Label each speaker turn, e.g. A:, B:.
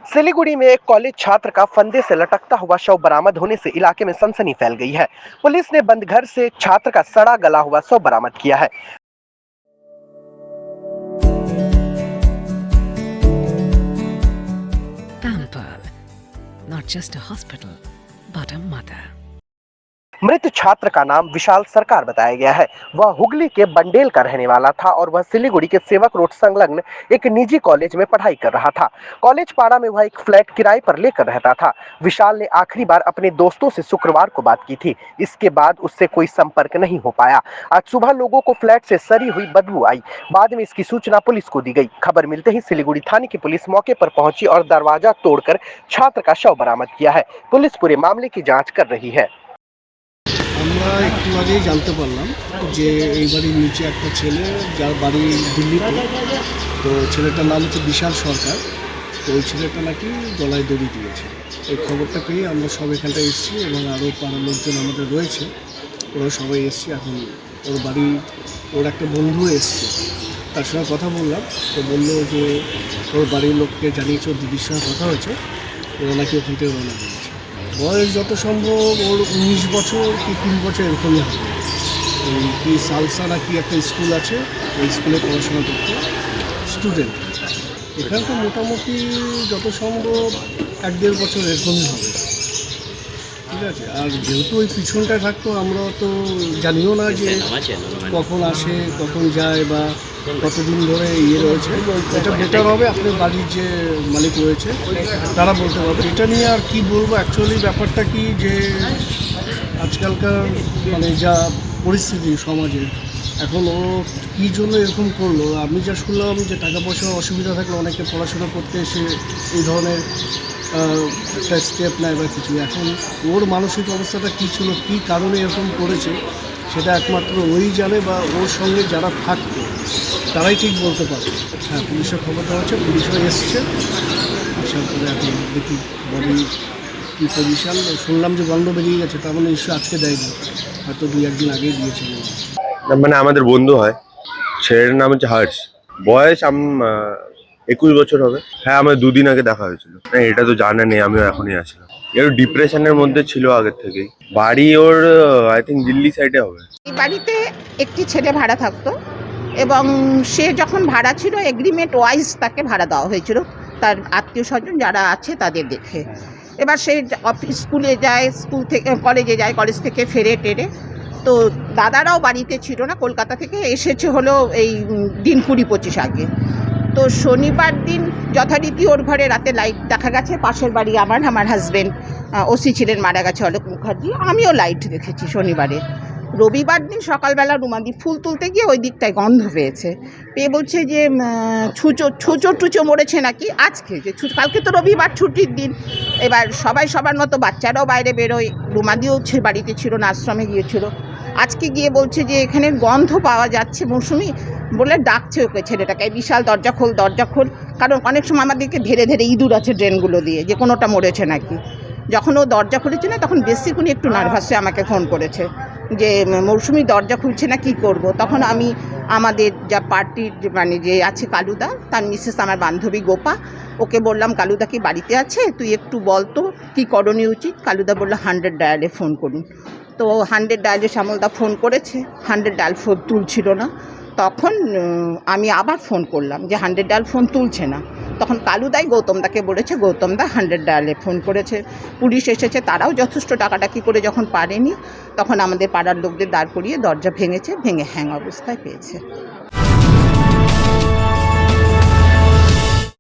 A: सिलीगुड़ी में एक कॉलेज छात्र का फंदे से लटकता हुआ शव बरामद होने से इलाके में सनसनी फैल गई है। पुलिस ने बंद घर से छात्र का सड़ा गला हुआ शव बरामद किया है।
B: Pamper, not just a hospital, but a mother.
A: मृत छात्र का नाम विशाल सरकार बताया गया है। वह हुगली के बंडेल का रहने वाला था और वह सिलीगुड़ी के सेवक रोड संलग्न एक निजी कॉलेज में पढ़ाई कर रहा था। कॉलेज पाड़ा में वह एक फ्लैट किराए पर लेकर रहता था। विशाल ने आखिरी बार अपने दोस्तों से शुक्रवार को बात की थी। इसके बाद उससे कोई संपर्क नहीं हो पाया। आज सुबह लोगों को फ्लैट से सड़ी हुई बदबू आई। बाद में इसकी सूचना पुलिस को दी गई। खबर मिलते ही सिलीगुड़ी थाने की पुलिस मौके पर पहुंची और दरवाजा तोड़कर छात्र का शव बरामद किया है। पुलिस पूरे मामले की जांच कर रही है।
C: আমরা একটু আগেই জানতে পারলাম যে এই বাড়ির নিচে একটা ছেলে, যার বাড়ি দিল্লিতে। তো ছেলেটার নাম হচ্ছে বিশাল সরকার। তো ওই ছেলেটা নাকি গলায় দড়ি দিয়েছে। এই খবরটা পেয়ে আমরা সব এখানটায় এসেছি এবং আরও পাড়ার লোকজন আমাদের রয়েছে, ওরা সবাই এসেছি। এখন ওর বাড়ি, ওর একটা বন্ধু এসছে, তার সঙ্গে কথা বললাম। তো বললো যে ওর বাড়ির লোককে জানিয়েছে, ওর দিদির সঙ্গে কথা হয়েছে, ওরা নাকি ওখান থেকে রওনা দিয়েছে। বয়স যত সম্ভব ওর 19 বছর কি 20 বছর এরকমই হবে। ওই কি সালসা না কি একটা স্কুল আছে, ওই স্কুলে পড়াশোনা করতে স্টুডেন্ট। এখানে তো মোটামুটি যত সম্ভব 1-1.5 বছর এরকমই হবে, ঠিক আছে। আর যেহেতু ওই পিছনটায় থাকতো, আমরা তো জানিও না যে কখন আসে কখন যায় বা কতদিন ধরে রয়েছে। এটা বেটার হবে আপনার বাড়ির যে মালিক রয়েছে তারা বলতে পারবে। এটা নিয়ে আর কি বলবো, অ্যাকচুয়ালি ব্যাপারটা কি যে আজকালকার মানে যা পরিস্থিতি সমাজে, এখন ও কী জন্য এরকম করলো। আমি যা শুনলাম যে টাকা পয়সার অসুবিধা থাকলে অনেকে পড়াশোনা করতে এসে এই ধরনের একটা স্টেপ নেয় বা কিছু। এখন ওর মানসিক অবস্থাটা কী ছিল, কী কারণে এরকম করেছে, সেটা একমাত্র ওই জানে বা ওর সঙ্গে যারা থাকতো তারাই ঠিক বলতে পারে। হ্যাঁ, পুলিশের খবর দেওয়া হচ্ছে, পুলিশও এসছে। আসার পরে এখন দেখি বডি কী পজিশন। শুনলাম যে গন্ধ বেরিয়ে গেছে, তার মানে নিশ্চয়ই আজকে দেয়নি, হয়তো 2-1 দিন আগেই দিয়েছে।
D: মানে আমাদের বন্ধু হয়, ছেলেটার নাম হচ্ছে হর্ষ। বয়স 21 বছর হবে। হ্যাঁ, আমার 2 দিন আগে দেখা হয়েছিল। হ্যাঁ, এটা তো জানা নেই, আমিও এখনই আসলাম। এর ডিপ্রেশনের মধ্যে ছিল আগের থেকেই। বাড়ি ওর আই থিঙ্ক দিল্লি সাইডে হবে।
E: এই বাড়িতে একটি ছেলে ভাড়া থাকতো এবং সে যখন ভাড়া ছিল এগ্রিমেন্ট ওয়াইজ তাকে ভাড়া দেওয়া হয়েছিল তার আত্মীয় স্বজন যারা আছে তাদের দেখে। এবার সে অফিস স্কুলে যায়, স্কুল থেকে কলেজে যায়, কলেজ থেকে ফেরে টেরে। তো দাদারাও বাড়িতে ছিল না, কলকাতা থেকে এসেছে হলো এই দিন 20-25 আগে। তো শনিবার দিন যথারীতি ওর ঘরে রাতে লাইট দেখা গেছে। পাশের বাড়ি আমার হাজব্যান্ড ওসি ছিলেন, মারা গেছে অলোক মুখার্জি। আমিও লাইট দেখেছি শনিবারে। রবিবার দিন সকালবেলা রুমাদি ফুল তুলতে গিয়ে ওই দিকটায় গন্ধ পেয়েছে, পেয়ে বলছে যে ছুঁচো টুচো মরেছে নাকি আজকে, যে কালকে তো রবিবার ছুটির দিন। এবার সবাই সবার মতো, বাচ্চারাও বাইরে বেরোয়, রুমাদিও বাড়িতে ছিল না, আশ্রমে গিয়েছিল। আজকে গিয়ে বলছে যে এখানে গন্ধ পাওয়া যাচ্ছে, মৌসুমি বলে ডাকছে ওকে, ছেলেটাকে, বিশাল দরজা খোল দরজা খোল। কারণ অনেক সময় আমাদেরকে ধীরে ধীরে ইঁদুর আছে ড্রেনগুলো দিয়ে, যে কোনোটা মরেছে নাকি। যখন ও দরজা খুলেছে না, তখন বেশিক্ষণ একটু নার্ভাস হয়ে আমাকে ফোন করেছে যে মৌসুমি দরজা খুলছে না, কী করব। তখন আমি আমাদের যা পার্টির মানে যে আছে কালুদা, তার মিসেস আমার বান্ধবী গোপা, ওকে বললাম কালুদা কি বাড়িতে আছে, তুই একটু বল তো কী করণীয় উচিত। কালুদা বললো 100 ডায়ালে ফোন করুন। তো 100 ডায়ালে শ্যামলদা ফোন করেছে, 100 ডায়াল ফোন তুলছিল না। তখন আমি আবার ফোন করলাম যে 100 ডায়াল ফোন তুলছে না। তখন কালুদাই গৌতমদাকে বলেছে, গৌতমদা 100 ডায়ালে ফোন করেছে, পুলিশ এসেছে, তারাও যথেষ্ট টাকাটাকি করে যখন পারেনি, তখন আমাদের পাড়ার লোকদের দাঁড় করিয়ে দরজা ভেঙেছে, ভেঙে হ্যাং অবস্থায় পেয়েছে।